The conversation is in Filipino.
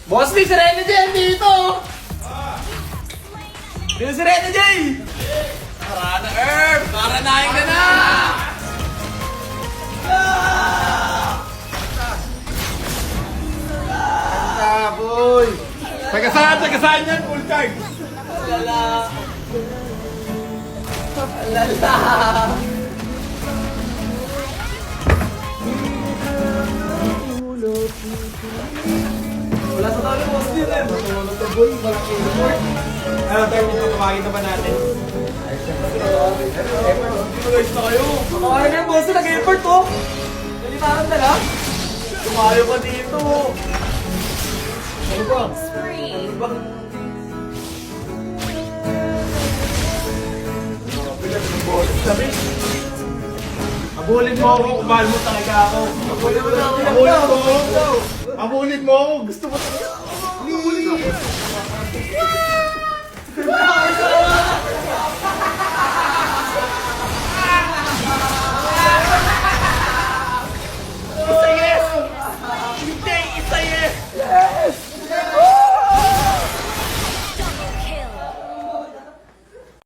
Boss, may si Rene J dito! Dito si Rene J! Tara na, Herb! Karanahin ka na! Boy! Tagasaan yan, full card! Alala! Alala! Wala sa talo, boss din eh! Matulog ka, boy. Walang import. Ano tayo kung patawagin na ba natin? Guys na kayo! Makakain na yung boss na nag-effort oh! Nalitaran na lang! Tumayo ka dito! Ano ba? Ano ba? Abulin mo ako, kumahal mo talaga ako. Abulin mo na ako! Abulin mo ako! Abulin mo ako! Gusto mo talaga ako! Abulin mo ako!